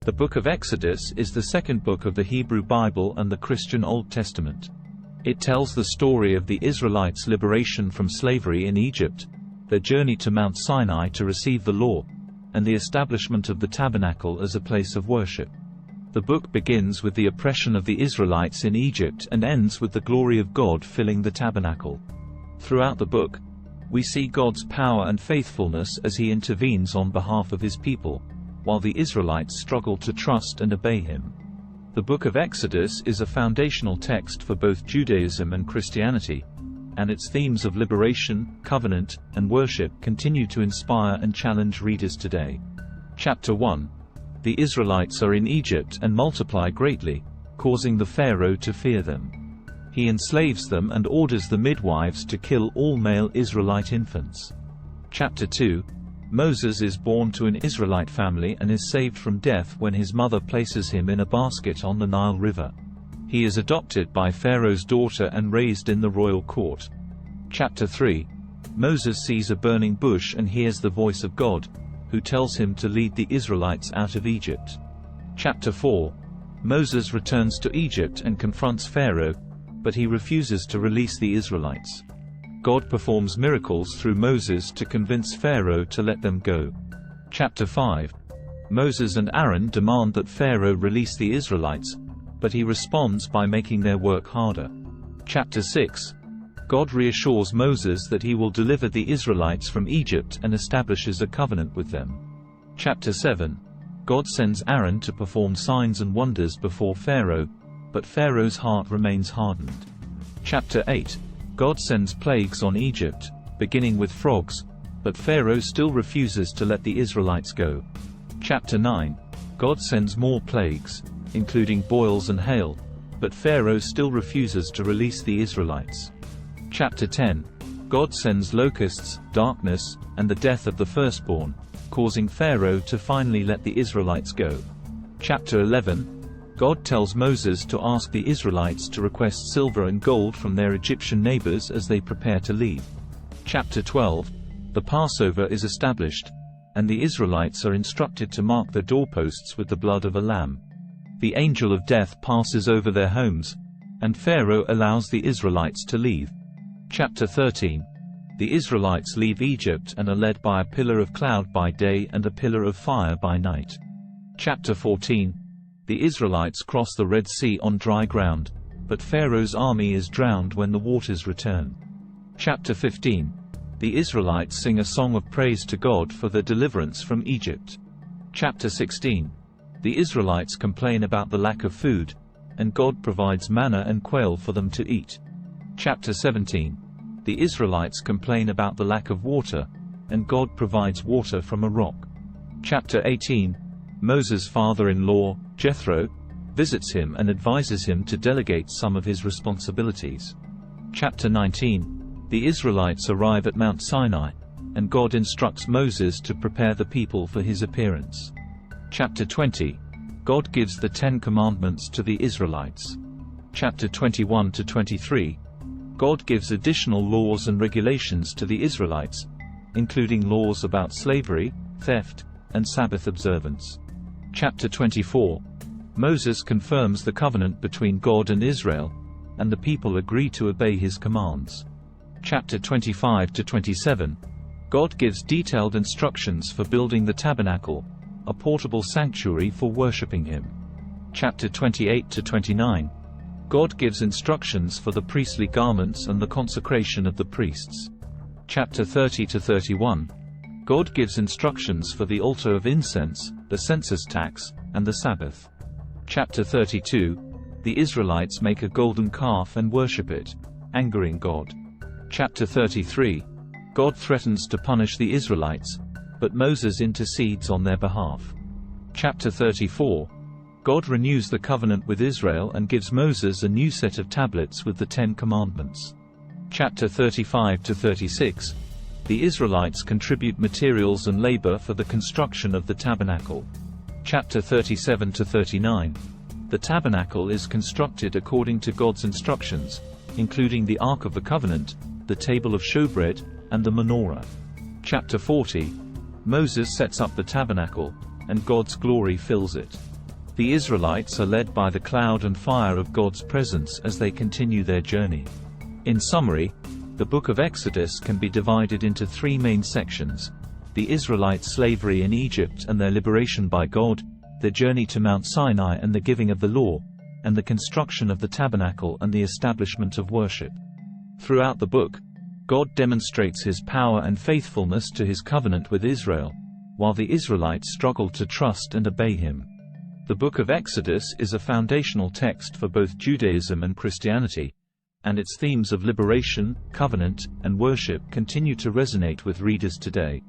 The Book of Exodus is the second book of the Hebrew Bible and the Christian Old Testament. It tells the story of the Israelites' liberation from slavery in Egypt, their journey to Mount Sinai to receive the law, and the establishment of the tabernacle as a place of worship. The book begins with the oppression of the Israelites in Egypt and ends with the glory of God filling the tabernacle. Throughout the book, we see God's power and faithfulness as He intervenes on behalf of His people, while the Israelites struggle to trust and obey Him. The Book of Exodus is a foundational text for both Judaism and Christianity, and its themes of liberation, covenant, and worship continue to inspire and challenge readers today. Chapter 1. The Israelites are in Egypt and multiply greatly, causing the Pharaoh to fear them. He enslaves them and orders the midwives to kill all male Israelite infants. Chapter 2. Moses is born to an Israelite family and is saved from death when his mother places him in a basket on the Nile River. He is adopted by Pharaoh's daughter and raised in the royal court. Chapter 3. Moses sees a burning bush and hears the voice of God, who tells him to lead the Israelites out of Egypt. Chapter 4. Moses returns to Egypt and confronts Pharaoh, but he refuses to release the Israelites. God performs miracles through Moses to convince Pharaoh to let them go. Chapter 5. Moses and Aaron demand that Pharaoh release the Israelites, but he responds by making their work harder. Chapter 6. God reassures Moses that he will deliver the Israelites from Egypt and establishes a covenant with them. Chapter 7. God sends Aaron to perform signs and wonders before Pharaoh, but Pharaoh's heart remains hardened. Chapter 8. God sends plagues on Egypt, beginning with frogs, but Pharaoh still refuses to let the Israelites go. Chapter 9. God sends more plagues, including boils and hail, but Pharaoh still refuses to release the Israelites. Chapter 10. God sends locusts, darkness, and the death of the firstborn, causing Pharaoh to finally let the Israelites go. Chapter 11. God tells Moses to ask the Israelites to request silver and gold from their Egyptian neighbors as they prepare to leave. Chapter 12. The Passover is established, and the Israelites are instructed to mark their doorposts with the blood of a lamb. The angel of death passes over their homes, and Pharaoh allows the Israelites to leave. Chapter 13. The Israelites leave Egypt and are led by a pillar of cloud by day and a pillar of fire by night. Chapter 14. The Israelites cross the Red Sea on dry ground, but Pharaoh's army is drowned when the waters return. Chapter 15. The Israelites sing a song of praise to God for their deliverance from Egypt. Chapter 16. The Israelites complain about the lack of food, and God provides manna and quail for them to eat. Chapter 17. The Israelites complain about the lack of water, and God provides water from a rock. Chapter 18. Moses' father-in-law, Jethro, visits him and advises him to delegate some of his responsibilities. Chapter 19. The Israelites arrive at Mount Sinai, and God instructs Moses to prepare the people for his appearance. Chapter 20. God gives the 10 Commandments to the Israelites. Chapter 21 to 23. God gives additional laws and regulations to the Israelites, including laws about slavery, theft, and Sabbath observance. Chapter 24. Moses confirms the covenant between God and Israel, and the people agree to obey his commands. Chapter 25 to 27. God gives detailed instructions for building the tabernacle, a portable sanctuary for worshiping him. Chapter 28 to 29. God gives instructions for the priestly garments and the consecration of the priests. Chapter 30 to 31. God gives instructions for the altar of incense, the census tax, and the Sabbath. Chapter 32. The Israelites make a golden calf and worship it, angering God. Chapter 33. God threatens to punish the Israelites, but Moses intercedes on their behalf. Chapter 34. God renews the covenant with Israel and gives Moses a new set of tablets with the 10 Commandments. Chapter 35 to 36. The Israelites contribute materials and labor for the construction of the tabernacle. Chapter 37 to 39. The tabernacle is constructed according to God's instructions, including the Ark of the Covenant, the table of showbread, and the menorah. Chapter 40. Moses sets up the tabernacle, and God's glory fills it. The Israelites are led by the cloud and fire of God's presence as they continue their journey. In summary, the book of Exodus can be divided into three main sections: the Israelites' slavery in Egypt and their liberation by God, their journey to Mount Sinai and the giving of the law, and the construction of the tabernacle and the establishment of worship. Throughout the book, God demonstrates His power and faithfulness to His covenant with Israel, while the Israelites struggle to trust and obey Him. The book of Exodus is a foundational text for both Judaism and Christianity, and its themes of liberation, covenant, and worship continue to resonate with readers today.